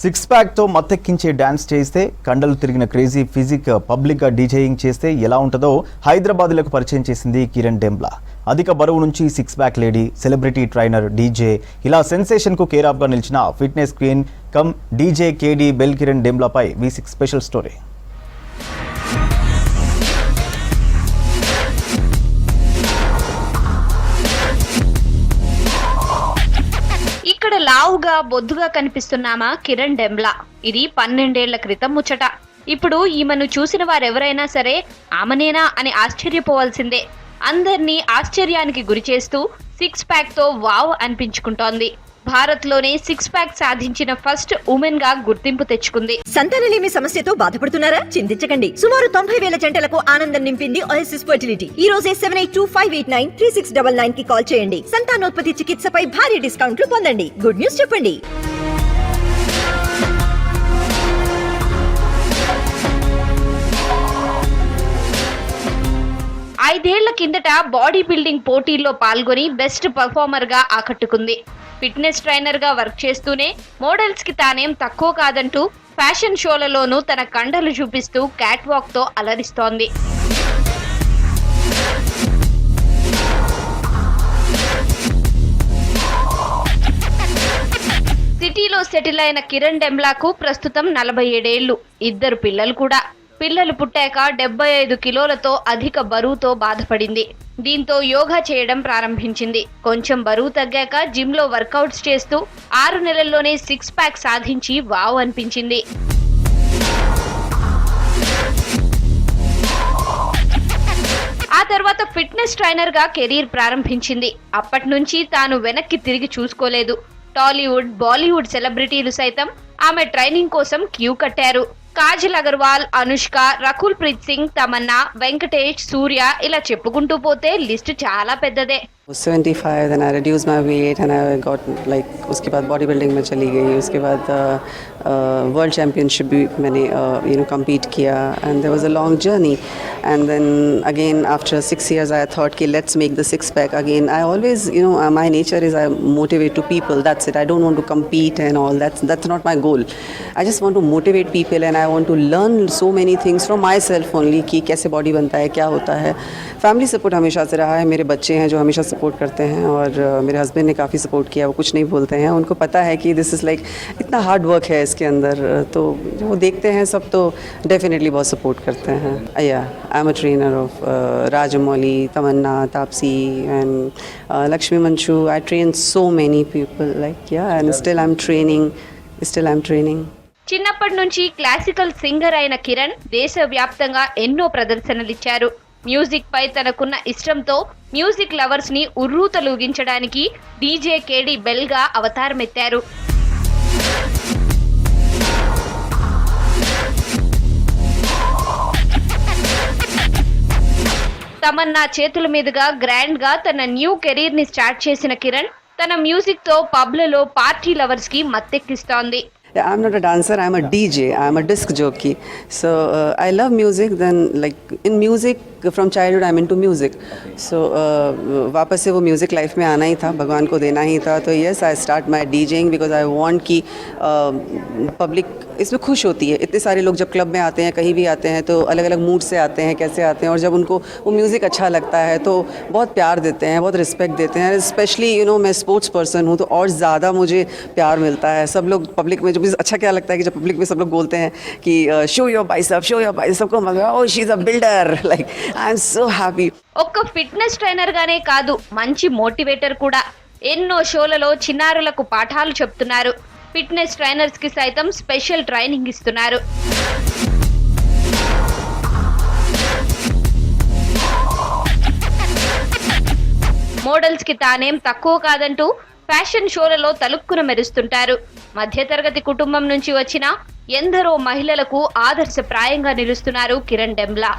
Six pack తో మత్తెక్కించే dance చేస్తే కండలు తిరిగిన క్రేజీ ఫిజిక్ పబ్లిక్ గా డీజేయింగ్ చేస్తే ఎలా ఉంటుందో హైదరాబాద్లకు పరిచయం చేసింది కిరణ్ డెంబ్లా. అధిక బరువు నుంచి six pack lady, celebrity trainer, DJ ఇలా సెన్సేషన్ కు కేర్ ఆఫ్ గా నిలిచిన ఫిట్నెస్ క్వీన్ కమ్ డీజే కేడీ బెల్ కిరణ్ డెంబ్లాపై V6 స్పెషల్ స్టోరీ. ఇక్కడ లావుగా బొద్దుగా కనిపిస్తున్నామా కిరణ్ డెంబ్లా. ఇది 12 ఏళ్ల క్రితం ముచ్చట. ఇప్పుడు ఈమెను చూసిన వారెవరైనా సరే ఆమెనేనా అని ఆశ్చర్యపోవాల్సిందే. అందరినీ ఆశ్చర్యానికి గురి చేస్తూ సిక్స్ ప్యాక్ తో వావ్ అనిపించుకుంటోంది. భారత్ లోనే సిక్స్ ప్యాక్ సాధించిన ఫస్ట్ ఉమెన్ గా గుర్తింపు తెచ్చుకుంది. సంతానలేమి సమస్యతో బాధపడుతున్నారా? చింతించకండి. సుమారు 90,000 జంటలకు ఆనందం నింపింది ఓఎస్ఎస్ ఫర్టిలిటీ. ఈ రోజే 7825893699 కి కాల్ చేయండి. సంతానోత్పత్తి చికిత్సపై భారీ డిస్కౌంట్లు పొందండి. గుడ్ న్యూస్ చెప్పండి. ఐదేళ్ల కిందట బాడీ బిల్డింగ్ పోటీల్లో పాల్గొని బెస్ట్ పర్ఫార్మర్ గా ఆకట్టుకుంది. ఫిట్నెస్ ట్రైనర్ గా వర్క్ చేస్తూనే మోడల్స్ కి తానేం తక్కువ కాదంటూ ఫ్యాషన్ షోలలోనూ తన కండలు చూపిస్తూ క్యాట్ వాక్ తో అలరిస్తోంది. సిటీలో సెటిల్ అయిన కిరణ్ డెంబ్లాకు ప్రస్తుతం 47 ఏళ్లు, 2 పిల్లలు కూడా. పిల్లలు పుట్టాక 75 కిలోలతో అధిక బరువుతో బాధపడింది. దీంతో యోగా చేయడం ప్రారంభించింది. కొంచెం బరువు తగ్గాక జిమ్ లో వర్కౌట్స్ చేస్తూ 6 నెలల్లోనే సిక్స్ ప్యాక్ సాధించి వావ్ అనిపించింది. ఆ తర్వాత ఫిట్నెస్ ట్రైనర్ గా కెరీర్ ప్రారంభించింది. అప్పటి నుంచి తాను వెనక్కి తిరిగి చూసుకోలేదు. టాలీవుడ్, బాలీవుడ్ సెలబ్రిటీలు సైతం ఆమె ట్రైనింగ్ కోసం క్యూ కట్టారు. కాజల్ అగర్వాల్, అనుష్క, రకుల్ ప్రీత్ సింగ్, తమన్నా, వెంకటేష్, సూర్య ఇలా చెప్పుకుంటూ పోతే లిస్ట్ చాలా పెద్దదే. 75 then I reduced my weight and I got like उसके बाद बॉडी बिल्डिंग में चली गई. उसके बाद वर्ल्ड चैम्पियनशिप भी मैंने compete किया and there was a long journey and then again after 6 years I thought कि let's make the six pack again. I always my nature is I motivate to people, that's it. I don't want to compete and all. That's not my goal. I just want to motivate people and I want to learn so many things from myself only कि कैसे body बनता है, क्या होता है. Family support हमेशा से रहा है. मेरे बच्चे हैं जो हमेशा सपोर्ट करते हैं और मेरे हस्बैंड ने काफ़ी सपोर्ट किया. वो कुछ नहीं बोलते हैं, उनको पता है कि दिस इज़ लाइक इतना हार्ड वर्क है इसके अंदर. तो वो देखते हैं सब तो डेफिनेटली बहुत सपोर्ट करते हैं. Yeah I am a trainer of Rajamouli, Tamannaah, Taapsee and Lakshmi Manchu. I train so many people like and still I am training. చిన్నప్పటి నుంచి క్లాసికల్ సింగర్ అయిన కిరణ్ దేశవ్యాప్తంగా ఎన్నో ప్రదర్శనలిచ్చారు. మ్యూజిక్ పై తనకున్న ఇష్టంతో మ్యూజిక్ లవర్స్ ని ఉర్రూతలూగించడానికి డీజే కేడీ బెల్ గా అవతారమెత్తారు. తమన్నా చేతుల మీదుగా గ్రాండ్ గా తన న్యూ కెరీర్ ని స్టార్ట్ చేసిన కిరణ్ తన మ్యూజిక్ తో పబ్లలో పార్టీ లవర్స్ కి మత్తెక్కిస్తోంది. I'm not a dancer, I'm a DJ, I'm a disc jockey. So I love music. Then like in music from childhood I'm into music. So वापस से वो music life में आना ही था, भगवान को देना ही था. तो yes, I start my DJing because I want कि पब्लिक इसमें खुश होती है. इतने सारे लोग जब क्लब में आते हैं, कहीं भी आते हैं, तो अलग अलग मूड से आते हैं, कैसे आते हैं, और जब उनको वो म्यूज़िक अच्छा लगता है तो बहुत प्यार देते हैं, बहुत रिस्पेक्ट देते हैं. स्पेशली मैं स्पोर्ट्स पर्सन हूँ तो और ज़्यादा मुझे प्यार मिलता है. सब लोग पब्लिक में, जो मुझे अच्छा क्या लगता है कि जब पब्लिक में सब लोग बोलते हैं कि शो योर बाइसेप को मतलब ओह she is a builder. Like I am so happy. ఒక్క ఫిట్నెస్ ట్రైనర్ గానే కాదు, మంచి మోటివేటర్ కూడా. ఎన్నో షోలలో చిన్నారులకు పాఠాలు చెప్తున్నారు. ఫిట్నెస్ ట్రైనర్స్ కి సైతం స్పెషల్ ట్రైనింగ్ ఇస్తున్నారు. మోడల్స్ కి తానేం తక్కువ కాదంటూ ఫ్యాషన్ షోలలో తలుక్కున మెరుస్తుంటారు. మధ్యతరగతి కుటుంబం నుంచి వచ్చిన ఎందరో మహిళలకు ఆదర్శప్రాయంగా నిలుస్తున్నారు కిరణ్ డెంబ్లా.